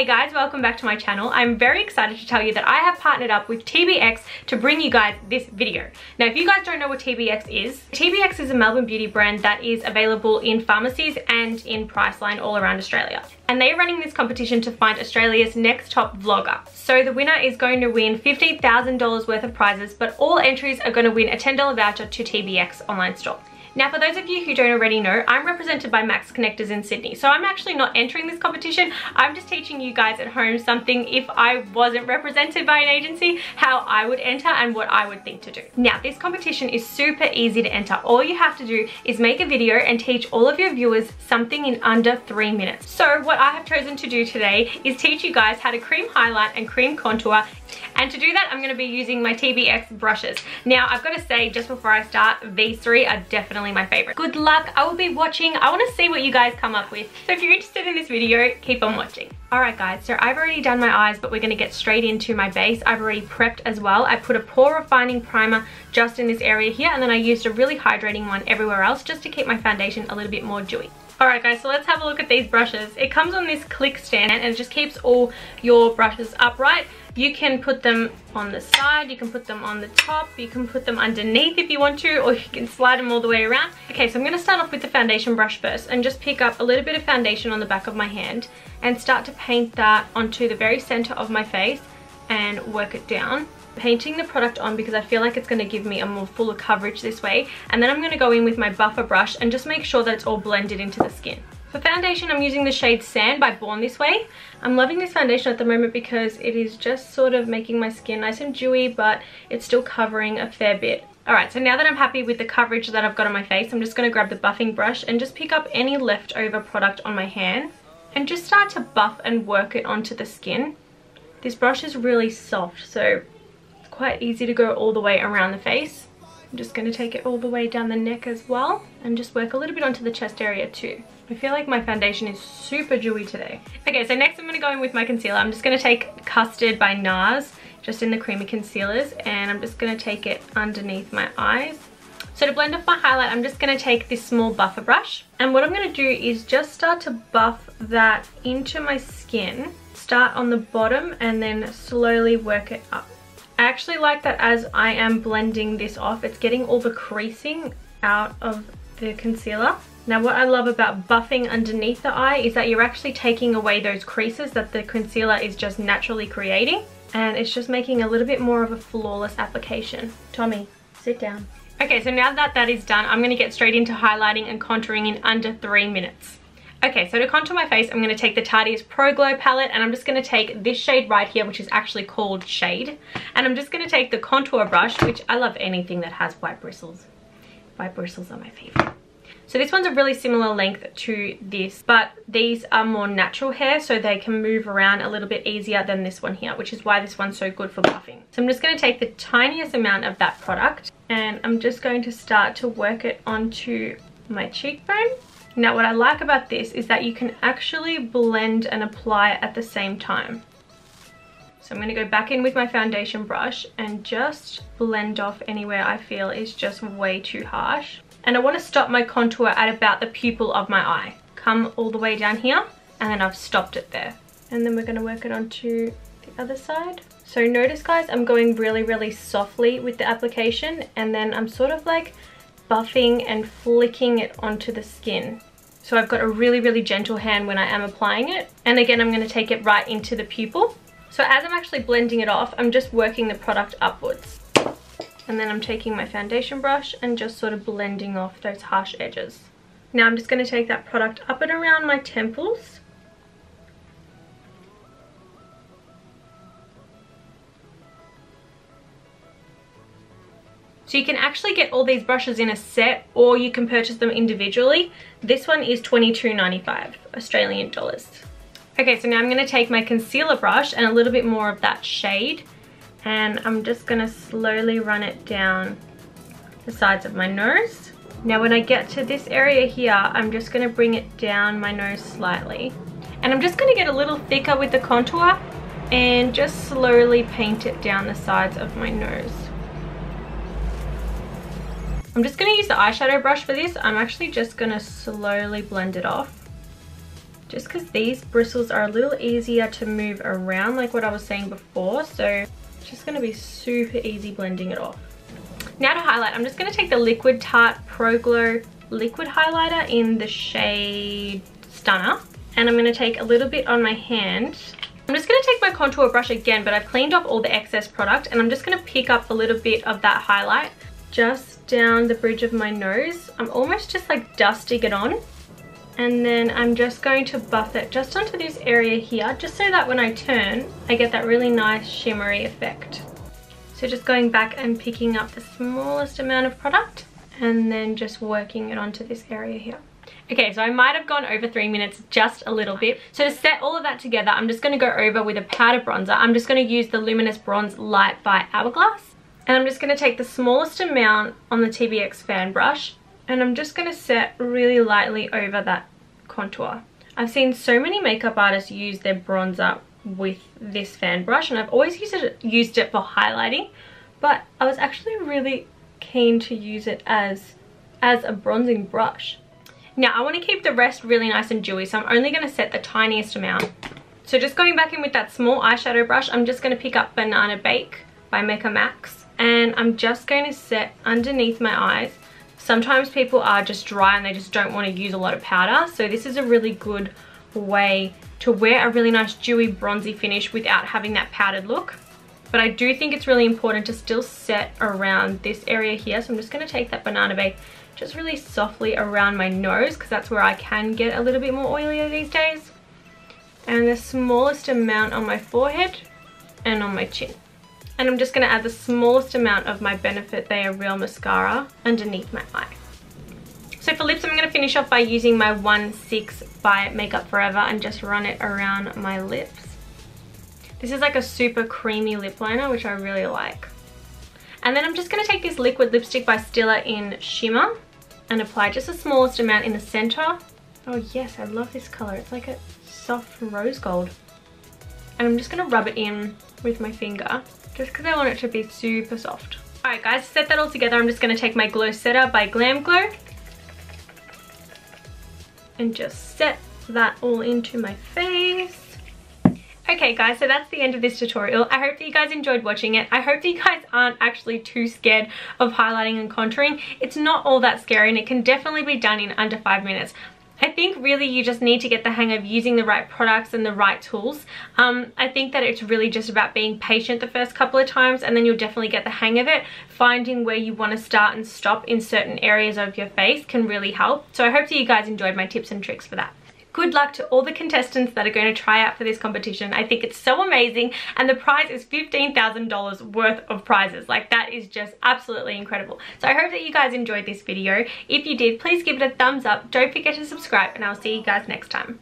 Hey guys, welcome back to my channel. I'm very excited to tell you that I have partnered up with TBX to bring you guys this video. Now, if you guys don't know what TBX is a Melbourne beauty brand that is available in pharmacies and in Priceline all around Australia. And they're running this competition to find Australia's next top vlogger. So the winner is going to win $15,000 worth of prizes, but all entries are going to win a $10 voucher to TBX online store. Now, for those of you who don't already know, I'm represented by Max Connectors in Sydney. So I'm actually not entering this competition. I'm just teaching you guys at home something, if I wasn't represented by an agency, how I would enter and what I would think to do. Now, this competition is super easy to enter. All you have to do is make a video and teach all of your viewers something in under 3 minutes. So what I have chosen to do today is teach you guys how to cream highlight and cream contour. And to do that, I'm going to be using my TBX brushes. Now, I've got to say, just before I start, these three are definitely my favorite. Good luck. I will be watching. I want to see what you guys come up with. So if you're interested in this video, keep on watching. Alright guys, so I've already done my eyes, but we're going to get straight into my base. I've already prepped as well. I put a pore refining primer just in this area here, and then I used a really hydrating one everywhere else just to keep my foundation a little bit more dewy. Alright guys, so let's have a look at these brushes. It comes on this click stand and it just keeps all your brushes upright. You can put them on the side, you can put them on the top, you can put them underneath if you want to, or you can slide them all the way around. Okay, so I'm going to start off with the foundation brush first and just pick up a little bit of foundation on the back of my hand and start to paint that onto the very center of my face and work it down. Painting the product on because I feel like it's going to give me a more fuller coverage this way, and then I'm going to go in with my buffer brush and just make sure that it's all blended into the skin. For foundation, I'm using the shade Sand by Born This Way. I'm loving this foundation at the moment because it is just sort of making my skin nice and dewy, but it's still covering a fair bit. Alright, so now that I'm happy with the coverage that I've got on my face, I'm just going to grab the buffing brush and just pick up any leftover product on my hand and just start to buff and work it onto the skin. This brush is really soft, so it's quite easy to go all the way around the face. I'm just going to take it all the way down the neck as well and just work a little bit onto the chest area too. I feel like my foundation is super dewy today. Okay, so next I'm going to go in with my concealer. I'm just going to take Custard by NARS, just in the creamy concealers, and I'm just going to take it underneath my eyes. So to blend off my highlight, I'm just going to take this small buffer brush, and what I'm going to do is just start to buff that into my skin. Start on the bottom and then slowly work it up. I actually like that as I am blending this off, it's getting all the creasing out of the concealer. Now, what I love about buffing underneath the eye is that you're actually taking away those creases that the concealer is just naturally creating, and it's just making a little bit more of a flawless application. Tommy, sit down. Okay, so now that that is done, I'm going to get straight into highlighting and contouring in under 3 minutes. Okay, so to contour my face, I'm going to take the Tarte's Pro Glow palette, and I'm just going to take this shade right here, which is actually called Shade. And I'm just going to take the contour brush, which I love anything that has white bristles. White bristles are my favorite. So this one's a really similar length to this, but these are more natural hair, so they can move around a little bit easier than this one here, which is why this one's so good for buffing. So I'm just going to take the tiniest amount of that product, and I'm just going to start to work it onto my cheekbone. Now, what I like about this is that you can actually blend and apply at the same time. So I'm going to go back in with my foundation brush and just blend off anywhere I feel is just way too harsh. And I want to stop my contour at about the pupil of my eye. Come all the way down here, and then I've stopped it there. And then we're going to work it onto the other side. So notice guys, I'm going really softly with the application, and then I'm sort of like buffing and flicking it onto the skin. So I've got a really gentle hand when I am applying it. And again, I'm going to take it right into the pupil. So as I'm actually blending it off, I'm just working the product upwards. And then I'm taking my foundation brush and just sort of blending off those harsh edges. Now I'm just going to take that product up and around my temples. So you can actually get all these brushes in a set, or you can purchase them individually. This one is $22.95 Australian dollars. Okay, so now I'm going to take my concealer brush and a little bit more of that shade, and I'm just going to slowly run it down the sides of my nose. Now when I get to this area here, I'm just going to bring it down my nose slightly. And I'm just going to get a little thicker with the contour and just slowly paint it down the sides of my nose. I'm just going to use the eyeshadow brush for this. I'm actually just going to slowly blend it off. just because these bristles are a little easier to move around, like what I was saying before. So it's just going to be super easy blending it off. Now to highlight, I'm just going to take the Liquid Tarte Pro Glow liquid highlighter in the shade Stunner, and I'm going to take a little bit on my hand. I'm just going to take my contour brush again, but I've cleaned off all the excess product, and I'm just going to pick up a little bit of that highlight just down the bridge of my nose. I'm almost just like dusting it on, and then I'm just going to buff it just onto this area here, just so that when I turn, I get that really nice shimmery effect. So just going back and picking up the smallest amount of product, and then just working it onto this area here. Okay, so I might have gone over 3 minutes just a little bit. So to set all of that together, I'm just going to go over with a powder bronzer. I'm just going to use the Luminous Bronze Light by Hourglass. And I'm just going to take the smallest amount on the TBX Fan Brush, and I'm just going to set really lightly over that contour. I've seen so many makeup artists use their bronzer with this fan brush, and I've always used it for highlighting, but I was actually really keen to use it as a bronzing brush. Now I want to keep the rest really nice and dewy, so I'm only going to set the tiniest amount. So just going back in with that small eyeshadow brush, I'm just going to pick up Banana Bake by Mecca Max, and I'm just going to set underneath my eyes. Sometimes people are just dry and they just don't want to use a lot of powder, so this is a really good way to wear a really nice dewy bronzy finish without having that powdered look. But I do think it's really important to still set around this area here, so I'm just going to take that Banana Bake just really softly around my nose, because that's where I can get a little bit more oilier these days, and the smallest amount on my forehead and on my chin. And I'm just going to add the smallest amount of my Benefit They Are Real mascara underneath my eye. So for lips, I'm going to finish off by using my 1-6 by Makeup Forever and just run it around my lips. This is like a super creamy lip liner, which I really like. And then I'm just going to take this liquid lipstick by Stila in Shimmer and apply just the smallest amount in the center. Oh yes, I love this color. It's like a soft rose gold. And I'm just going to rub it in with my finger, just because I want it to be super soft. Alright guys, to set that all together, I'm just going to take my Glow Setter by Glam Glow and just set that all into my face. Okay guys, so that's the end of this tutorial. I hope that you guys enjoyed watching it. I hope that you guys aren't actually too scared of highlighting and contouring. It's not all that scary, and it can definitely be done in under 5 minutes. I think really you just need to get the hang of using the right products and the right tools. I think that it's really just about being patient the first couple of times, and then you'll definitely get the hang of it. Finding where you want to start and stop in certain areas of your face can really help. So I hope that you guys enjoyed my tips and tricks for that. Good luck to all the contestants that are going to try out for this competition. I think it's so amazing, and the prize is $15,000 worth of prizes. Like, that is just absolutely incredible. So I hope that you guys enjoyed this video. If you did, please give it a thumbs up. Don't forget to subscribe, and I'll see you guys next time.